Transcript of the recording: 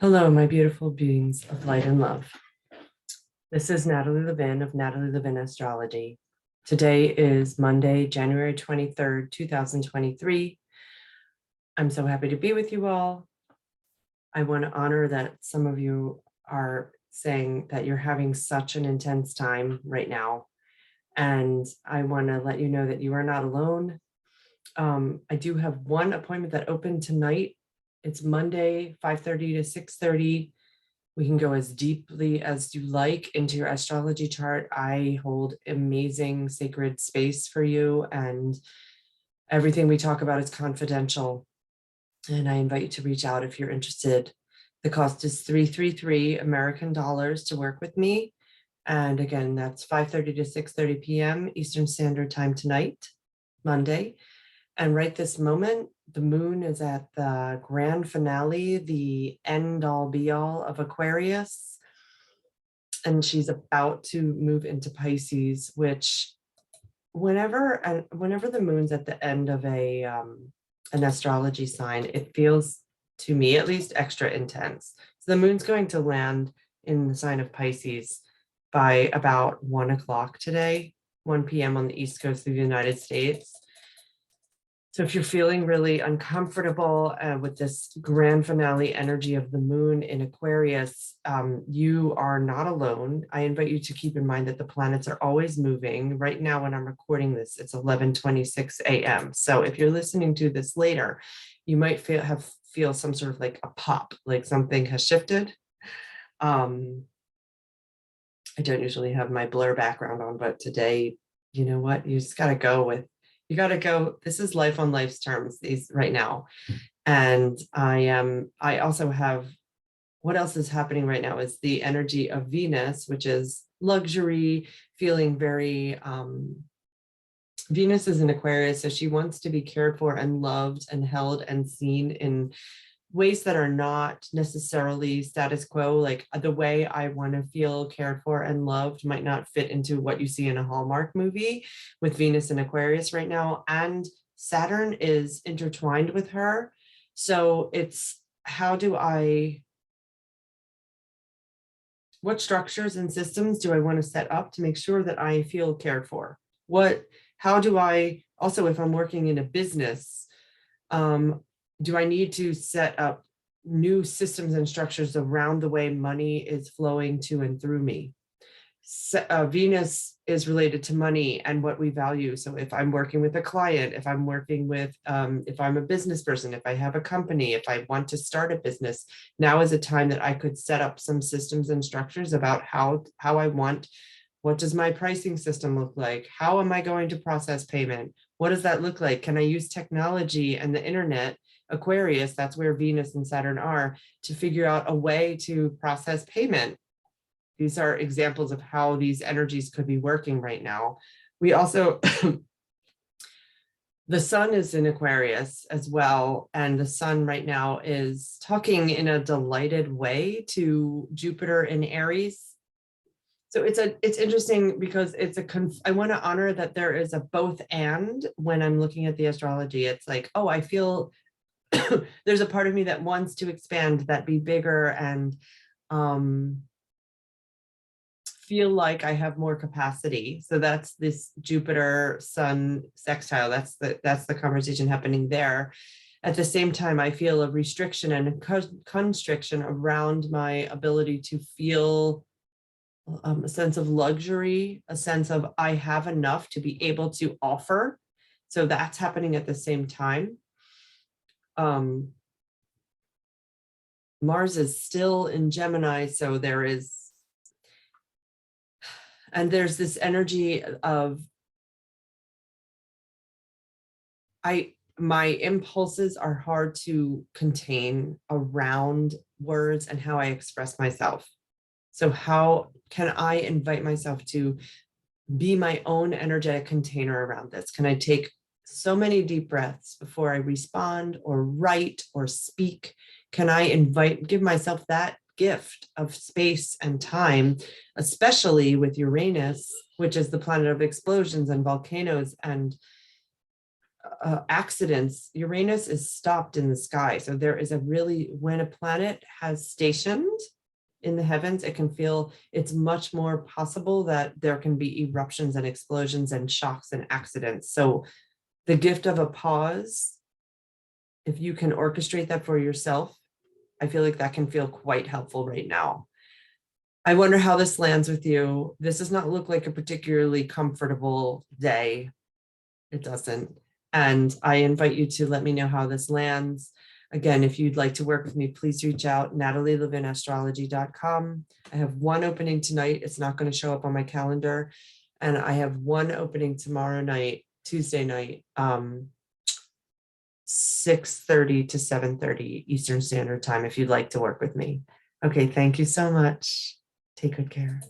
Hello, my beautiful beings of light and love. This is Natalie Levin of Natalie Levin Astrology. Today is Monday, January 23rd, 2023. I'm so happy to be with you all. I want to honor that some of you are saying that you're having such an intense time right now. And I want to let you know that you are not alone. I do have one appointment that opened tonight. It's Monday, 5:30 to 6:30. We can go as deeply as you like into your astrology chart. I hold amazing sacred space for you, and everything we talk about is confidential. And I invite you to reach out if you're interested. The cost is $333 American dollars to work with me. And again, that's 5:30 to 6:30 p.m. Eastern Standard Time tonight, Monday. And right this moment, the moon is at the grand finale, the end all be all of Aquarius. And she's about to move into Pisces, which whenever the moon's at the end of an astrology sign, it feels, to me at least, extra intense. So the moon's going to land in the sign of Pisces by about 1 o'clock today, 1 p.m. on the East Coast of the United States. So if you're feeling really uncomfortable with this grand finale energy of the moon in Aquarius, you are not alone. I invite you to keep in mind that the planets are always moving. Right now, when I'm recording this, it's 11:26 a.m. So if you're listening to this later, you might feel some sort of like a pop, like something has shifted. I don't usually have my blur background on, but today, you know what? You just got to go with. You got to go. This is life on life's terms these right now. And I also have, what else is happening right now is the energy of Venus, which is luxury, feeling very, Venus is in Aquarius. So she wants to be cared for and loved and held and seen in ways that are not necessarily status quo. Like the way I want to feel cared for and loved might not fit into what you see in a Hallmark movie with Venus and Aquarius right now. And Saturn is intertwined with her. So it's what structures and systems do I want to set up to make sure that I feel cared for? How do I also, if I'm working in a business, do I need to set up new systems and structures around the way money is flowing to and through me? Venus is related to money and what we value. So if I'm working with a client, if I'm working with, if I'm a business person, if I have a company, if I want to start a business, now is a time that I could set up some systems and structures about how I want. What does my pricing system look like? How am I going to process payment? What does that look like? Can I use technology and the internet, Aquarius, that's where Venus and Saturn are, to figure out a way to process payment? These are examples of how these energies could be working right now. We also, the sun is in Aquarius as well. And the sun right now is talking in a delighted way to Jupiter in Aries. So it's interesting because I want to honor that there is a both and when I'm looking at the astrology. It's like, oh, I feel there's a part of me that wants to expand, that be bigger, and feel like I have more capacity. So that's this Jupiter Sun sextile. That's the conversation happening there. At the same time, I feel a restriction and a constriction around my ability to feel a sense of luxury, a sense of I have enough to be able to offer. So that's happening at the same time. Mars is still in Gemini, so there's this energy of my impulses are hard to contain around words and how I express myself. So how can I invite myself to be my own energetic container around this? Can I take so many deep breaths before I respond or write or speak? Can I give myself that gift of space and time, especially with Uranus, which is the planet of explosions and volcanoes and accidents. Uranus is stopped in the sky. So there is a really, when a planet has stationed in the heavens, it can feel it's much more possible that there can be eruptions and explosions and shocks and accidents. So the gift of a pause, if you can orchestrate that for yourself, I feel like that can feel quite helpful right now. I wonder how this lands with you. This does not look like a particularly comfortable day. It doesn't. And I invite you to let me know how this lands. Again, if you'd like to work with me, please reach out, natalielevinastrology.com. I have one opening tonight. It's not going to show up on my calendar. And I have one opening tomorrow night, Tuesday night, 6:30 to 7:30 Eastern Standard Time, if you'd like to work with me. Okay, thank you so much. Take good care.